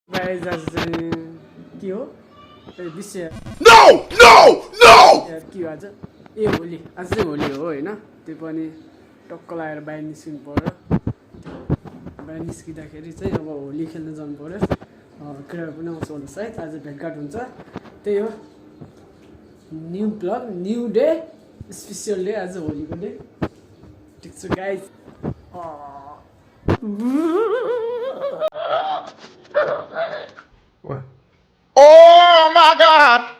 Guys आज चाहिँ के हो विषय No! No! No! के हो आज ए होली आज चाहिँ होली हो होइन त्यो पनि टक्क लगाएर बाहिर निस्किनु पर्यो बाहिर निस्किँदाखेरि चाहिँ अब होली खेल्न जानु पर्यो केटाहरू पनि आउँछ होला सायद आज भेटघाट हुन्छ त्यही हो new blog new day special day आज होलीको डे ठिक छ guys What? Oh my God!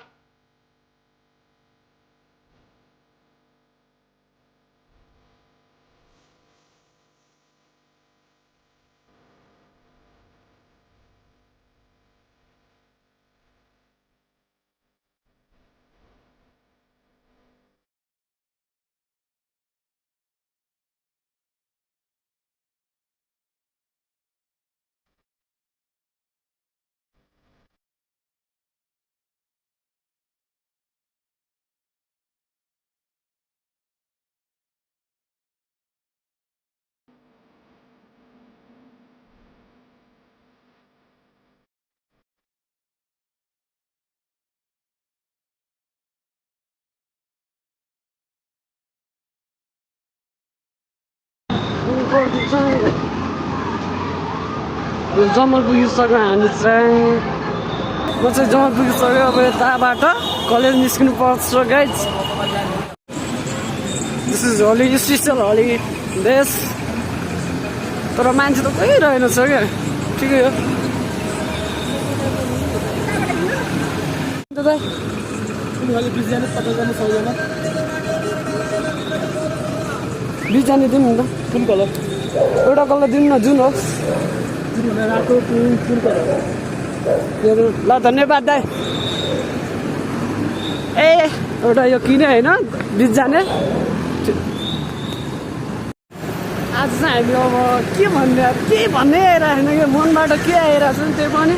जमल पुगिसक्यो हामी चाहिँ म चाहिँ जमल पुगिसक्यो अब यताबाट कलेज निस्किनु पर्छ guys this is Holi special Holi देश तर मान्छे त कोही रहेनछ क्या ठिकै हो बिस जाने दिउँ नि त कुन कलर एउटा कलर दिउँ न जुन होस् ल धन्यवाद दाइ ए एउटा यो किने होइन बिस जाने आज चाहिँ हामी अब के भन्ने आइरहेको छैन कि मनबाट के आइरहेको छ नि त्यो पनि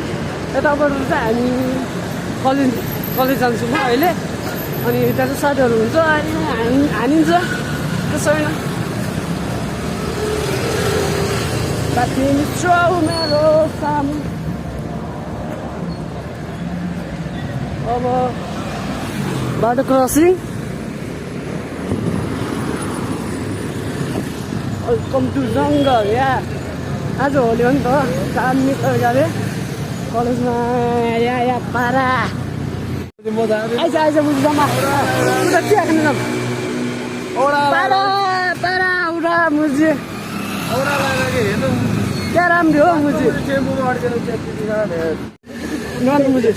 यताबाट चाहिँ हामी कलेज जान्छौँ म अहिले अनि त्यहाँ चाहिँ साथीहरू हुन्छ अनि हानिन्छ त्यसो होइन मेरो सामु अब बाटो क्रसिङ वेलकम टु जङ्गल या आज होली हो नि त काम मित्र गरे कलेजमा या पारा आइज बुझ जम्मा उता के खानु जाम पारा उडा मुझे क्या राम्रो हो मुझे नन मुझे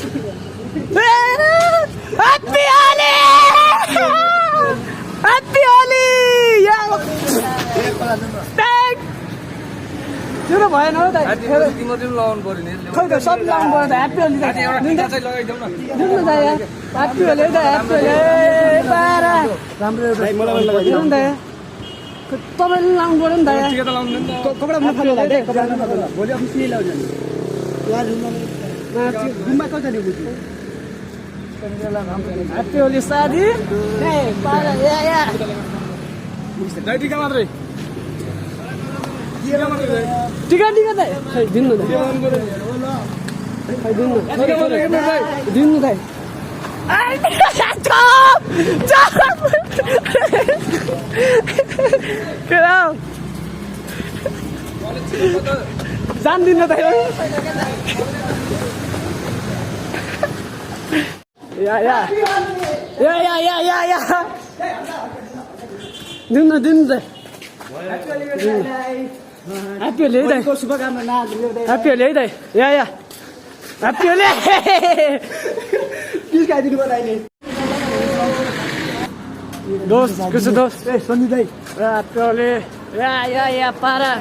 हैप्पी होली त्यो त भएन हौ दाइ खै त सब लाउनु पर्यो त ह्याप्पी होली ह्याप्पी होली पारा राम्रो लगाइदिनु नि त तपाईँले लाउनु पऱ्यो नि त कपडा भोलि अफिसले लाउँछ गुम्बा कता नि ह्याप्पी होली साथी टिका मात्रै टिका त खै दिनु न दिनु त जान्दिनँ त या दिनु त ह्याप्पी होली है दाइ शुभकामना ह्याप्पी होली है दाइ या ह्याप्पी होली प्लिज खाइदिनु पर्यो अहिले दोस्त कसो दोस्त ए सन्जु दाइ ह्याप्पी होली या पारा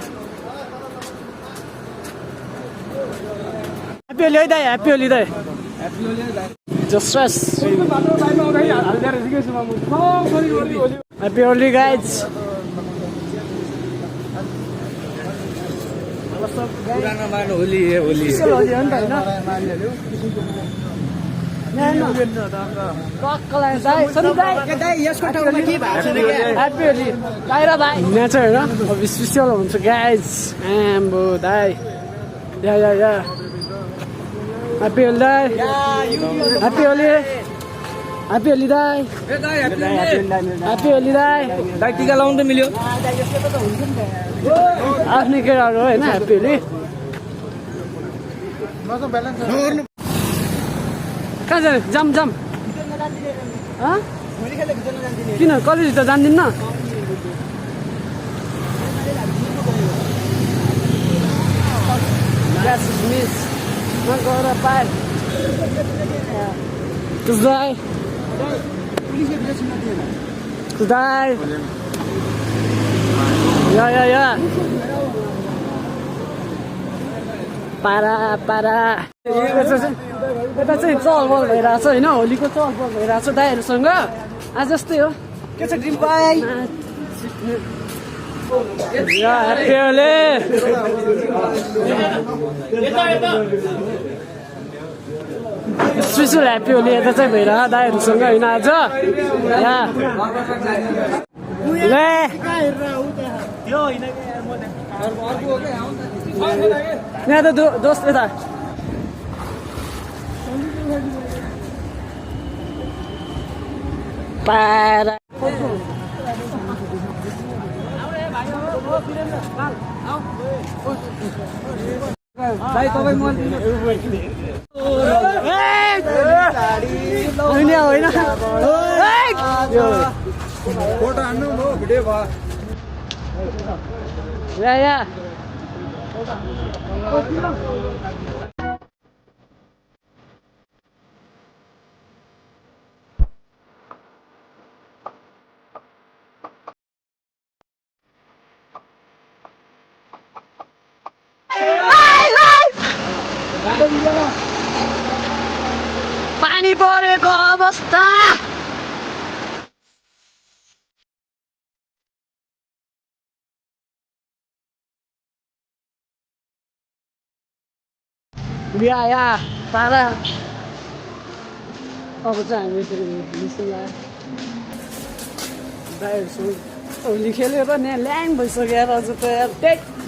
ह्याप्पी होली है दाइ ह्याप्पी होली दाइ जस्ट ह्याप्पी होली गाइज पुरानो मानो होली हो नि त होइन स्पेसियल हुन्छ गाइज आम्बो दाइ या ह्याप्पी होली दाई ह्याप्पी होली ह्याप्पी होली दाई ह्याप्पी होली दाई दाइ टिका लाउनु त मिल्यो आफ्नै केटाहरू हो होइन ह्याप्पी होली कहाँ जाने जाम जाम किन कलेज त जान्दिनँ मिस म गएर पाएँ Kızlar. Kızlar. Ya. Para. यता चाहिँ चहलपहल भइरहेको छ होइन होलीको चहलपहल भइरहेको छ दाइहरूसँग आज जस्तै हो के छ ड्रिम पाइ happy Holi special happy Holi यता चाहिँ भइरहेको दाइहरूसँग होइन आज यहाँ त दोस्त यता Para. भाइ तपाईँ मन होइन फोटो हान्नु म भिडियो भयो या पानी परेको अवस्था या पारा अब चाहिँ हामी फेरि निस्किँदा दाइहरूसँग होली खेलेर नि ल्याङ भइसक्यो आज त